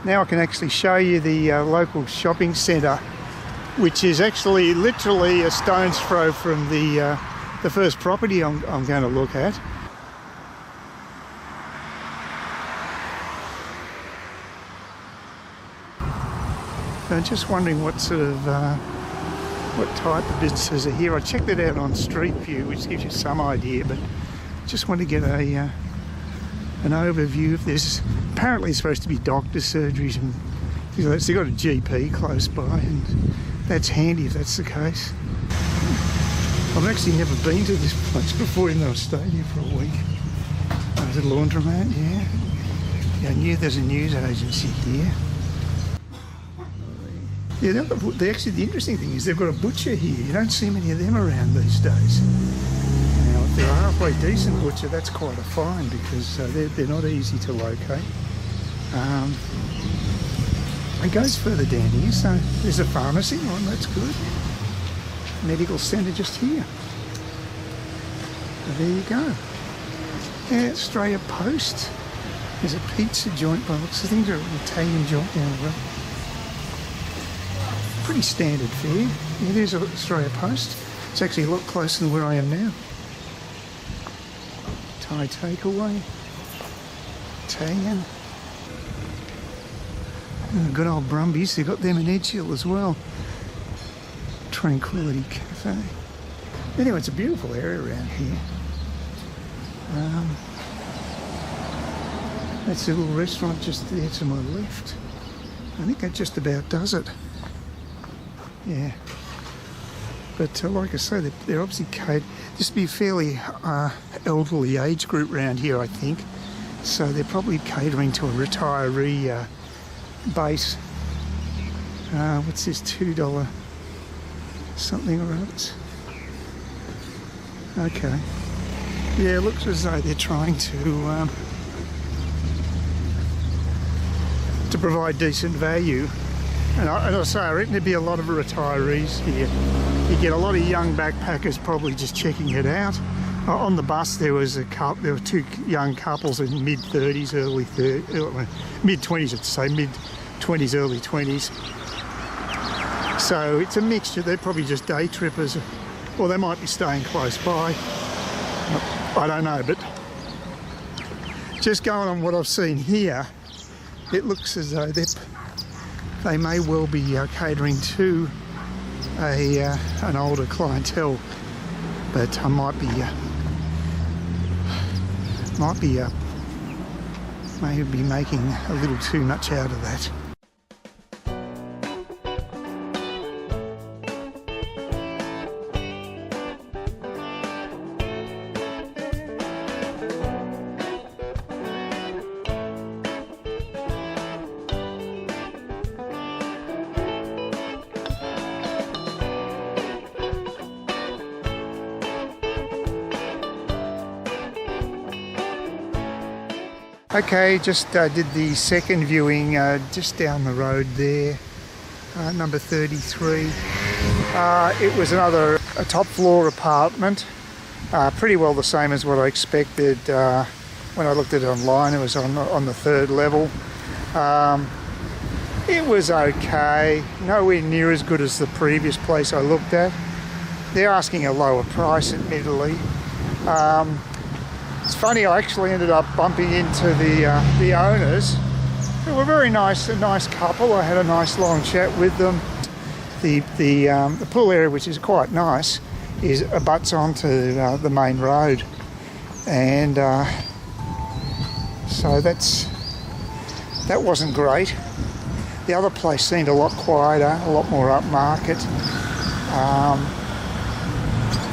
Now I can actually show you the local shopping centre, which is actually literally a stone's throw from the first property I'm going to look at. So I'm just wondering what sort of what type of businesses are here. I checked it out on Street View, which gives you some idea, but just want to get an overview. If there's apparently supposed to be doctor surgeries and things like that. So you've got a GP close by, and that's handy if that's the case. I've actually never been to this place before, even though I've stayed here for a week. There's a laundromat, yeah. I knew there's a news agency here. Yeah, actually the interesting thing is they've got a butcher here. You don't see many of them around these days. Now, if they're a halfway decent butcher, that's quite a find, because they're not easy to locate. It goes further down here, so there's a pharmacy. Oh, that's good. Medical centre just here. So there you go. Yeah, Australia Post. There's a pizza joint by the looks of things, or an Italian joint down the road. Pretty standard fare. Yeah, there's Australia Post. It's actually a lot closer than where I am now. Thai takeaway. Italian. Oh, good old Brumbies. They've got them in Edge Hill as well. Tranquility Cafe. Anyway, it's a beautiful area around here. That's a little restaurant just there to my left. I think that just about does it. Yeah. But like I say, they're obviously catered. This would be a fairly elderly age group around here, I think. So they're probably catering to a retiree base. What's this, $2 something or others? Okay. Yeah, it looks as though they're trying to provide decent value. And I say, I reckon there'd be a lot of retirees here. You get a lot of young backpackers probably just checking it out. On the bus there was there were two young couples in mid-30s, mid-20s, I'd say, mid-20s, early 20s. So it's a mixture. They're probably just day trippers, or they might be staying close by. I don't know, but just going on what I've seen here, it looks as though they may well be catering to an older clientele, but I might be maybe making a little too much out of that. Okay, just did the second viewing just down the road there, number 33. It was a top floor apartment, pretty well the same as what I expected when I looked at it online. It was on the third level. It was okay, nowhere near as good as the previous place I looked at. They're asking a lower price, admittedly. It's funny, I actually ended up bumping into the owners. They were very nice, a nice couple. I had a nice long chat with them. The pool area, which is quite nice, abuts onto the main road, and so that wasn't great. The other place seemed a lot quieter, a lot more upmarket.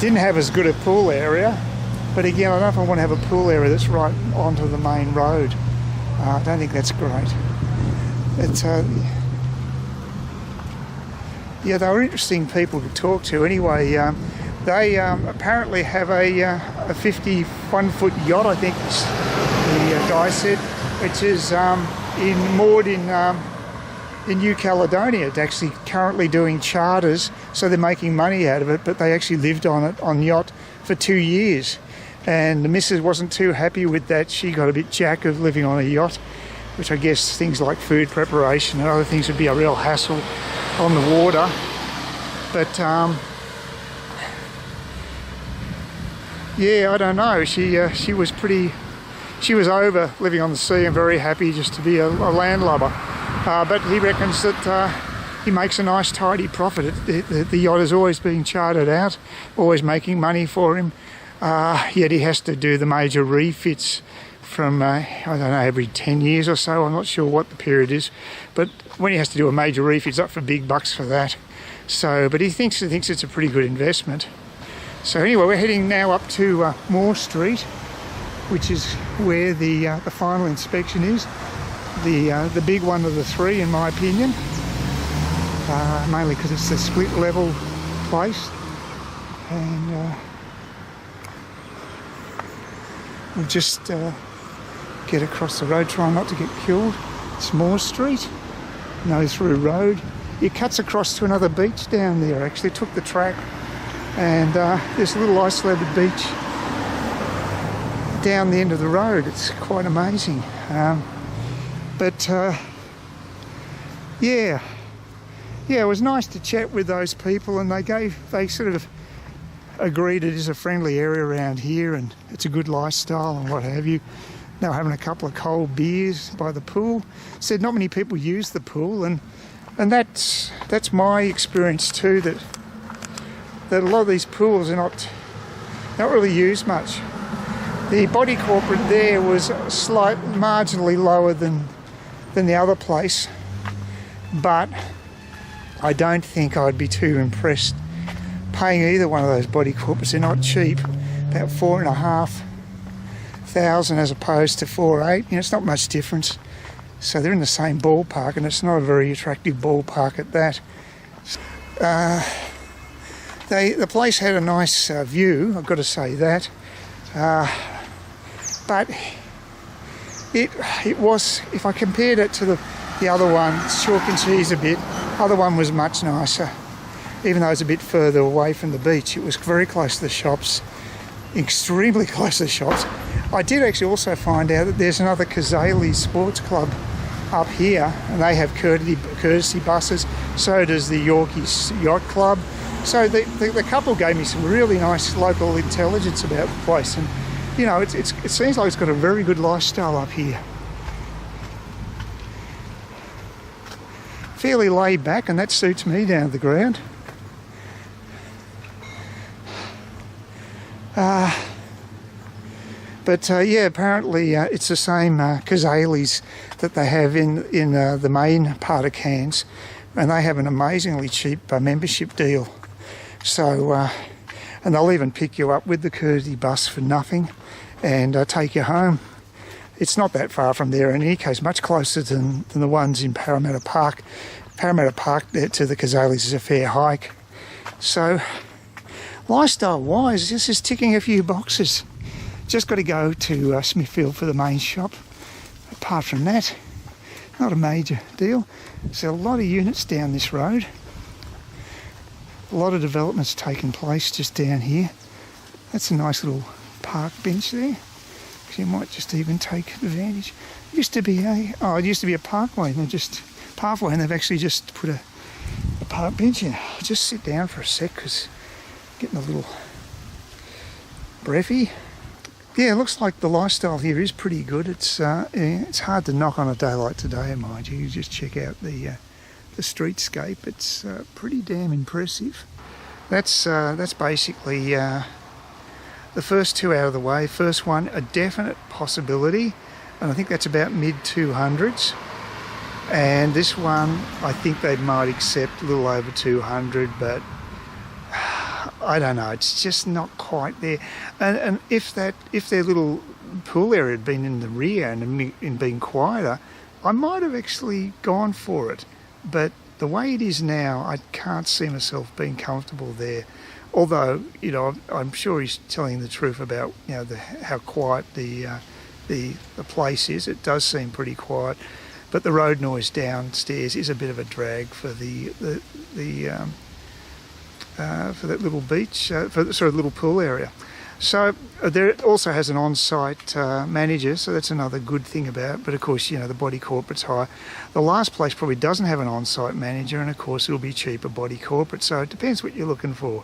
Didn't have as good a pool area. But again, I don't know if I want to have a pool area that's right onto the main road. I don't think that's great. It's, yeah, they were interesting people to talk to. Anyway, they apparently have a 51-foot yacht, I think the guy said, which is moored in New Caledonia. It's actually currently doing charters, so they're making money out of it, but they actually lived on it, on yacht, for 2 years. And the missus wasn't too happy with that. She got a bit jack of living on a yacht. which I guess things like food preparation and other things would be a real hassle on the water. But yeah, I don't know. She was over living on the sea and very happy just to be a landlubber. But he reckons that he makes a nice tidy profit. The yacht is always being chartered out, always making money for him. Yet he has to do the major refits from, I don't know, every 10 years or so. I'm not sure what the period is. But when he has to do a major refit, he's up for big bucks for that. So, but he thinks it's a pretty good investment. So anyway, we're heading now up to Moore Street, which is where the final inspection is. The big one of the three, in my opinion. Mainly because it's a split level place. And we'll just get across the road, trying not to get killed. It's Moore Street, no through road. It cuts across to another beach down there. Actually took the track, and there's a little isolated beach down the end of the road. It's quite amazing. Yeah, it was nice to chat with those people, and they sort of agreed it is a friendly area around here and it's a good lifestyle and what have you. They were having a couple of cold beers by the pool. Said not many people use the pool, and that's my experience too, that a lot of these pools are not really used much. The body corporate there was marginally lower than the other place, but I don't think I'd be too impressed paying either one of those body corporates. They're not cheap, about $4,500 as opposed to $4,800. It's not much difference. So they're in the same ballpark, and it's not a very attractive ballpark at that. The place had a nice view, I've got to say that. But it was, if I compared it to the other one, it's chalk and cheese a bit. The other one was much nicer. Even though it's a bit further away from the beach, it was very close to the shops, extremely close to the shops. I did actually also find out that there's another Kazali sports club up here, and they have courtesy buses. So does the Yorkies Yacht Club. So the couple gave me some really nice local intelligence about the place, and it seems like it's got a very good lifestyle up here. Fairly laid back, and that suits me down to the ground. Yeah, apparently it's the same Kazalis that they have in the main part of Cairns, and they have an amazingly cheap membership deal. So, and they'll even pick you up with the courtesy bus for nothing and take you home. It's not that far from there in any case, much closer than the ones in Parramatta Park. Parramatta Park there to the Kazalis is a fair hike. So, lifestyle-wise, this is ticking a few boxes. Just got to go to Smithfield for the main shop. Apart from that, not a major deal. There's a lot of units down this road. A lot of developments taking place just down here. That's a nice little park bench there. You might just even take advantage. It used to be a parkway, and they're just pathway, and they've actually just put a park bench in. I'll just sit down for a sec because I'm getting a little breathy. Yeah, it looks like the lifestyle here is pretty good. It's hard to knock on a day like today, mind you. You just check out the streetscape. It's pretty damn impressive. That's basically the first two out of the way. First one, a definite possibility, and I think that's about mid-200s. And this one, I think they might accept a little over 200, but I don't know, it's just not quite there. And if their little pool area had been in the rear and been quieter, I might have actually gone for it. But the way it is now, I can't see myself being comfortable there. Although, I'm sure he's telling the truth about, how quiet the place is. It does seem pretty quiet, but the road noise downstairs is a bit of a drag for for that little beach, little pool area. So there also has an on-site manager, so that's another good thing about it. But of course, you know, the body corporate's high. The last place probably doesn't have an on-site manager, and of course it'll be cheaper body corporate, so it depends what you're looking for.